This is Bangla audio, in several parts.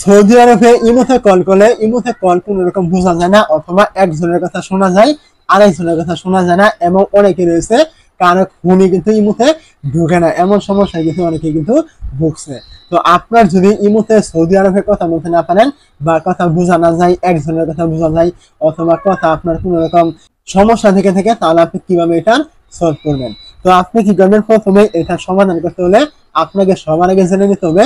সৌদি আরবে ইমোতে কল করলে ইমোতে কল কোন রকম বোঝা যায় না, অথবা একজনের কথা শোনা যায় আরেকজনের কথা শোনা যায় না, এবং অনেকে রয়েছে কারো ফোনে কিন্তু ইমোতে ঢুকে না, এমন সমস্যায় কিন্তু অনেকে কিন্তু ভুগছে। তো আপনার যদি ইমোতে সৌদি আরবে কথা বলতে না পারেন, বা কথা বোঝা না যায়, একজনের কথা বোঝা যায়, অথবা কথা আপনার কোন রকম সমস্যা থেকে থাকে, তাহলে আপনি কিভাবে এটা সলভ করবেন? তো আপনি কি করবেন, প্রথমে এটা সমাধান করতে হলে আপনাকে সবার আগে জেনে নিতে হবে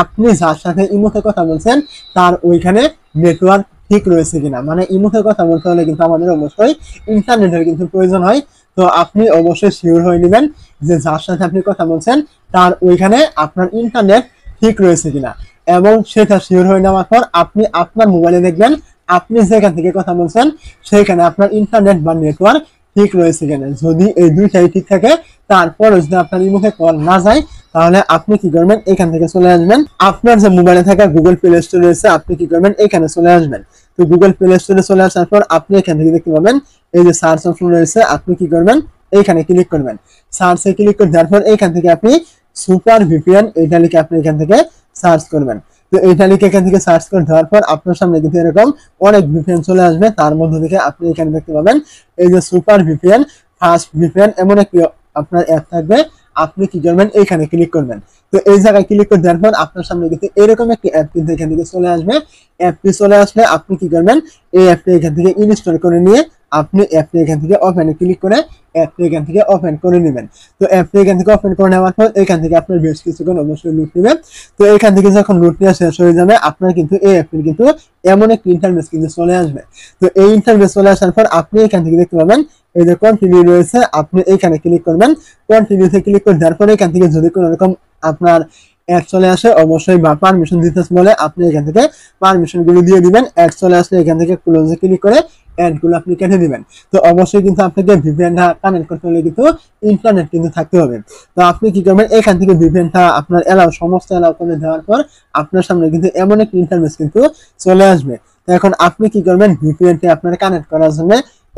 আপনি যার সাথে ইমোতে কথা বলছেন তার ওইখানে নেটওয়ার্ক ঠিক রয়েছে কিনা। মানে ইমোতে কথা বলতে হলে কিন্তু আমাদের অবশ্যই ইন্টারনেটের কিন্তু প্রয়োজন হয়। তো আপনি অবশ্যই শিওর হয়ে নেবেন যে যার সাথে আপনি কথা বলছেন তার ওইখানে আপনার ইন্টারনেট ঠিক রয়েছে কিনা, এবং সেটা শিওর হয়ে নেওয়ার পর আপনি আপনার মোবাইলে দেখবেন আপনি যেখান থেকে কথা বলছেন সেইখানে আপনার ইন্টারনেট বা নেটওয়ার্ক ঠিক রয়েছে কিনা। যদি এই দুইটাই ঠিক থাকে, তারপরে যদি আপনার ইমোতে কল না যায়, তাহলে আপনি কি করবেন, এখান থেকে চলে আসবেন আপনার যে মোবাইলে থাকা গুগল প্লে স্টোর রয়েছে, আপনি কি করবেন এখানে চলে আসবেন। তো গুগল প্লে স্টোরে চলে আসার পর আপনি এখান থেকে দেখতে পাবেন এই যে সার্চ অপশন রয়েছে, আপনি কি করবেন এইখানে ক্লিক করবেন। সার্চে ক্লিক করে দেওয়ার পর এখান থেকে আপনি সুপার ভিপিএন এটা লিখে আপনি এখান থেকে সার্চ করবেন। তো এইটা লিখে এখান থেকে সার্চ করে দেওয়ার পর আপনার সামনে কিন্তু এরকম অনেক ভিপিএন চলে আসবে, তার মধ্যে থেকে আপনি এখানে দেখতে পাবেন এই যে সুপার ভিপিএন, ফাস্ট ভিপিএন এমন একটি আপনার অ্যাপ থাকবে, আপনি কি করবেন এইখানে ক্লিক করবেন। তো এই জায়গায় ক্লিক করে দেওয়ার পর আপনার সামনে কিন্তু এরকম একটি অ্যাপ কিন্তু এখান থেকে চলে আসবে। অ্যাপটি চলে আসলে আপনি কি করবেন, এই অ্যাপটি এখান থেকে ইনস্টল করে নিয়ে আপনি অ্যাপটি এখান থেকে ওপেনে ক্লিক করে অ্যাপটি এখান থেকে ওপেন করে নেবেন। তো অ্যাপটি এখান থেকে ওপেন করে নেওয়ার পর এখান থেকে আপনার বেশ কিছুক্ষণ অবশ্যই লুট নেবেন। তো এখান থেকে যখন লুট নেওয়া শেষ হয়ে যাবে, আপনার কিন্তু এই অ্যাপটির কিন্তু এমন একটি ইন্টারফেস কিন্তু চলে আসবে। তো এই ইন্টারফেস চলে আসার পর আপনি এখান থেকে দেখতে পাবেন এই যে কন্টিনিউ রয়েছে, আপনি এখানে ক্লিক করবেন। কন্টিনিউতে ক্লিক করে দেওয়ার পরে এখান থেকে যদি কোনো রকম আপনার অ্যাড চলে আসে, অবশ্যই বা পারমিশন দিতে বলে আপনি এখান থেকে পারমিশন গুলো দিয়ে দিবেন। অ্যাড চলে আসলে এখান থেকে ক্লোজে ক্লিক করে অ্যাড গুলো আপনি কেটে দিবেন। তো অবশ্যই কিন্তু আপনাকে ভিপিএনটা কানেক্ট করতে হলে কিন্তু ইন্টারনেট কিন্তু থাকতে হবে। তো আপনি কি করবেন, এখান থেকে ভিপিএনটা আপনার এলাও সমস্ত এলাও করে দেওয়ার পর আপনার সামনে কিন্তু এমন একটি ইন্টারফেস কিন্তু চলে আসবে। তো এখন আপনি কি করবেন, ভিপিএনটি আপনার কানেক্ট করার জন্য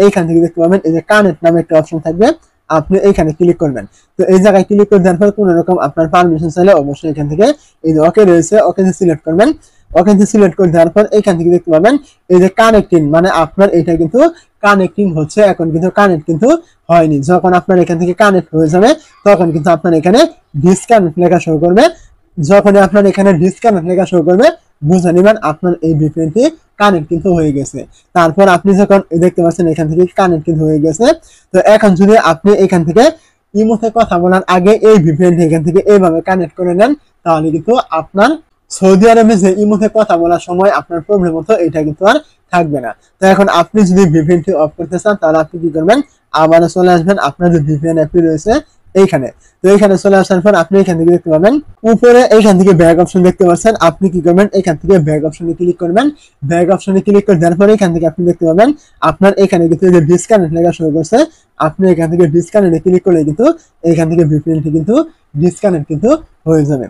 এইখান থেকে দেখতে পাবেন এই যে কানেক্ট নামে একটা অপশন থাকবে, আপনি এইখানে ক্লিক করবেন। তো এই জায়গায় ক্লিক করে দেওয়ার পর কোনো রকম আপনার পারমিশন চাইলে অবশ্যই এখান থেকে এই যে ওকে রয়েছে, ওকে সিলেক্ট করবেন। ওকে সিলেক্ট করে দেওয়ার পর এখান থেকে দেখতে পাবেন এই যে কানেক্টিং, মানে আপনার এটা কিন্তু কানেক্টিং হচ্ছে, এখন কিন্তু কানেক্ট কিন্তু হয়নি। যখন আপনার এখান থেকে কানেক্ট হয়ে যাবে তখন কিন্তু আপনার এখানে ডিসকানেক্ট লেখা শো করবে। যখনই আপনার এখানে ডিসকানেক্ট লেখা শো করবে, বুঝে নেবেন আপনার এই ভিপিএনটি কানেক্ট কিন্তু হয়ে গেছে। তারপর আপনি যখন দেখতে পাচ্ছেন এখান থেকে কানেক্ট কিন্তু হয়ে গেছে। তো এখন যদি আপনি এখান থেকে ইমোতে কথা বলার আগে এই ভিপিএনটি এখান থেকে এইভাবে কানেক্ট করে নেন, তাহলে কিন্তু আপনার সৌদি আরবে যে ইমোতে কথা বলার সময় আপনার প্রবলেম হতো এটা কিন্তু আর থাকবে না। তো এখন আপনি যদি ভিপিএনটি অফ করতে চান, তাহলে আপনি কি করবেন, আবারও চলে আসবেন আপনার যে ভিপিএন অ্যাপটি রয়েছে এইখানে। তো এইখানে চলে আসার পর আপনি এখান থেকে দেখতে পাবেন উপরে এইখান থেকে ব্যাক অপশন দেখতে পাচ্ছেন, আপনি কি করবেন এখান থেকে ব্যাক অপশনে ক্লিক করবেন। ব্যাক অপশনে ক্লিক করে দেওয়ার পরে এখান থেকে আপনি দেখতে পাবেন আপনার এখানে কিন্তু যে ডিসকানেক্ট লেখা শুরু করছে, আপনি এখান থেকে ডিসকানেক্টে ক্লিক করলে কিন্তু এখান থেকে ভিপিএনটি কিন্তু ডিসকানেক্ট কিন্তু হয়ে যাবে।